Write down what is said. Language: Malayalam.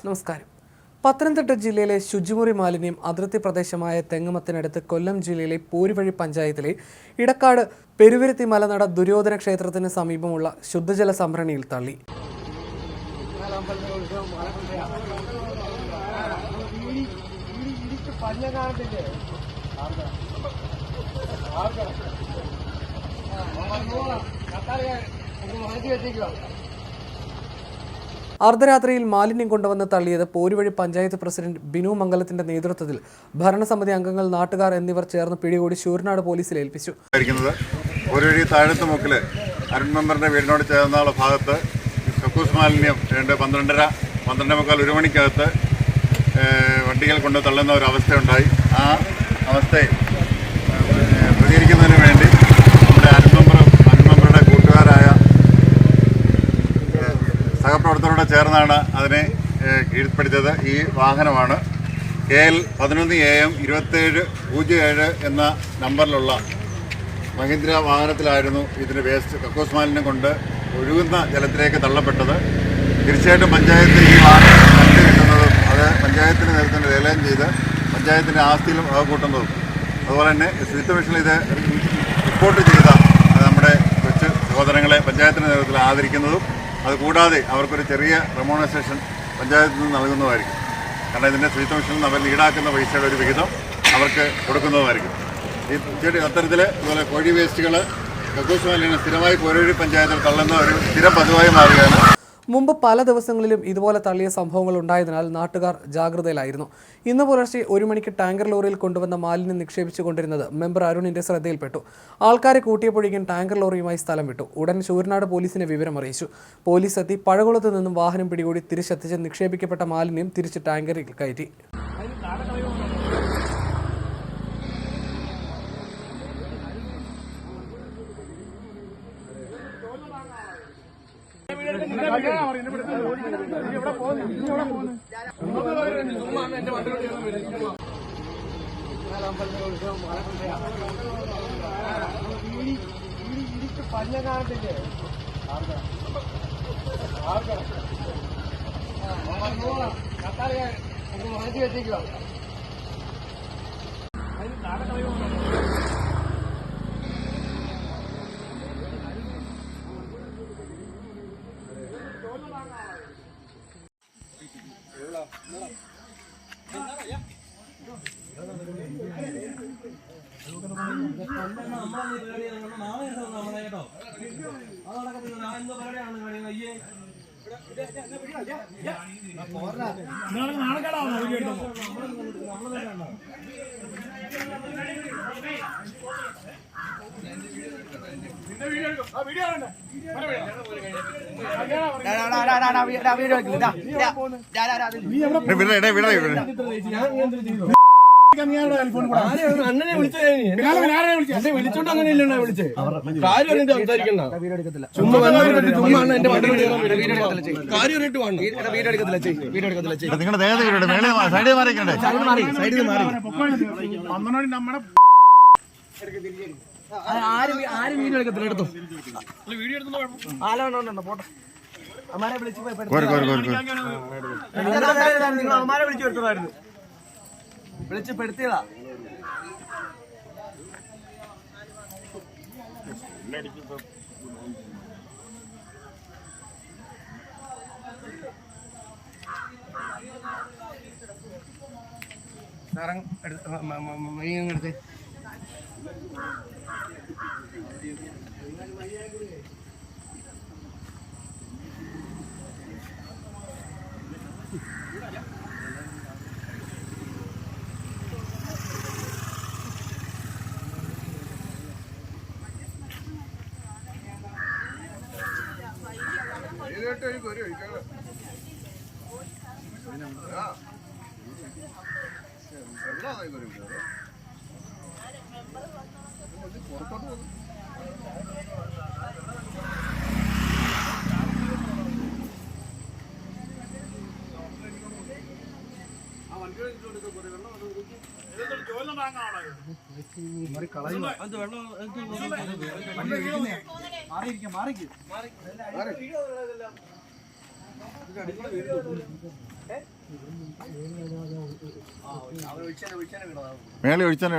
നമസ്കാരം. പത്തനംതിട്ട ജില്ലയിലെ ശുചിമുറി മാലിന്യം അതിർത്തി പ്രദേശമായ തെങ്ങമത്തിനടുത്ത് കൊല്ലം ജില്ലയിലെ പോരുവഴി പഞ്ചായത്തിലെ ഇടക്കാട് പെരുവിരുത്തി മലനട ദുര്യോധന ക്ഷേത്രത്തിന് സമീപമുള്ള ശുദ്ധജല സംഭരണിയിൽ തള്ളി. അർദ്ധരാത്രിയിൽ മാലിന്യം കൊണ്ടുവന്ന് തള്ളിയത് പോരുവഴി പഞ്ചായത്ത് പ്രസിഡന്റ് ബിനു മംഗലത്തിന്റെ നേതൃത്വത്തിൽ ഭരണസമിതി അംഗങ്ങൾ, നാട്ടുകാർ എന്നിവർ ചേർന്ന് പിടികൂടി ശൂരനാട് പോലീസിൽ ഏൽപ്പിച്ചു. പോരുവഴി താഴത്ത് മുക്കില് അരുൺ മെമ്പറിന്റെ വീടിനോട് ചേർന്നുള്ള ഭാഗത്ത് കക്കൂസ് മാലിന്യം 12:30 1 മണിക്കകത്ത് വണ്ടികൾ കൊണ്ട് തള്ളുന്ന ഒരു അവസ്ഥയുണ്ടായി. ആ അവസ്ഥയെ പ്രതികരിക്കുന്നതിന് വേണ്ടി നമ്മുടെ അരുൺ മെമ്പറുടെ കൂട്ടുകാരായ സഹപ്രവർത്തകരോട് ചേർന്നാണ് അതിനെ കീഴ്പ്പെടുത്തിയത്. ഈ വാഹനമാണ് KL 11 AM 2707 എന്ന നമ്പറിലുള്ള മഹീന്ദ്ര വാഹനത്തിലായിരുന്നു ഇതിൻ്റെ വേസ്റ്റ് കക്കൂസ് മാലിന്യം കൊണ്ട് ഒഴുകുന്ന ജലത്തിലേക്ക് തള്ളപ്പെട്ടത്. തീർച്ചയായിട്ടും പഞ്ചായത്ത് ഈ വാഹനം കണ്ടു കിട്ടുന്നതും അത് പഞ്ചായത്തിന് നേതൃത്വം ലേലം ചെയ്ത് പഞ്ചായത്തിൻ്റെ ആസ്തിയിലും കൂട്ടുന്നതും അതുപോലെ തന്നെ ശുചിത്വ മിഷനിൽ ഇത് റിപ്പോർട്ട് ചെയ്ത നമ്മുടെ കൊച്ചു സഹോദരങ്ങളെ പഞ്ചായത്തിൻ്റെ നേതൃത്വത്തിൽ ആദരിക്കുന്നതും അതുകൂടാതെ അവർക്കൊരു ചെറിയ റെമ്യൂണറേഷൻ പഞ്ചായത്തിൽ നിന്ന് നൽകുന്നതായിരിക്കും. കാരണം ഇതിൻ്റെ ശുചിത്വ മിഷനിൽ അവർ ഈടാക്കുന്ന പൈസയുടെ ഒരു വിഹിതം അവർക്ക് കൊടുക്കുന്നതായിരിക്കും. ഈ അത്തരത്തിൽ ഇതുപോലെ കോഴി വേസ്റ്റുകൾ കക്കൂസ് മാലിന്യം സ്ഥിരമായി പോരുവഴി പഞ്ചായത്തിൽ തള്ളുന്ന ഒരു സ്ഥിരം പതിവായി മാറുകയാണ്. മുമ്പ് പല ദിവസങ്ങളിലും ഇതുപോലെ തള്ളിയ സംഭവങ്ങൾ ഉണ്ടായതിനാൽ നാട്ടുകാർ ജാഗ്രതയിലായിരുന്നു. ഇന്ന് പുലർച്ചെ 1 മണിക്ക് ടാങ്കർ ലോറിയിൽ കൊണ്ടുവന്ന മാലിന്യം നിക്ഷേപിച്ചു കൊണ്ടിരുന്നത് മെമ്പർ അരുണിന്റെ ശ്രദ്ധയിൽപ്പെട്ടു. ആൾക്കാരെ കൂട്ടിയപ്പോഴേക്കും ടാങ്കർ ലോറിയുമായി സ്ഥലം വിട്ടു. ഉടൻ ശൂരനാട് പോലീസിനെ വിവരം അറിയിച്ചു. പോലീസ് എത്തി പഴകുളത്ത് നിന്നും വാഹനം പിടികൂടി തിരിച്ചെത്തിച്ച് നിക്ഷേപിക്കപ്പെട്ട മാലിന്യം തിരിച്ച് ടാങ്കറിൽ കയറ്റി. അണ്ണനെ വിളിച്ചോണ്ട് അങ്ങനെയല്ല വിളിച്ചേ. കാര്യം സംസാരിക്കണ്ട. ചുമ്മാ എന്റെ വണ്ടി കാര്യം ആരും വീഡിയോ എടുക്കത്തില്ല. എടുത്തോ വീഡിയോ എടുത്തോ. ആലോണ്ടോ പോട്ടെ. അമ്മാരെ വിളിച്ച് നിങ്ങൾ അമ്മാരെ വിളിച്ചു വരുത്തതായിരുന്നു. വിളിച്ച് പെടുത്തിയതാ. എടുത്ത് മാറി മേളിൽ ഒഴിച്ചാൽ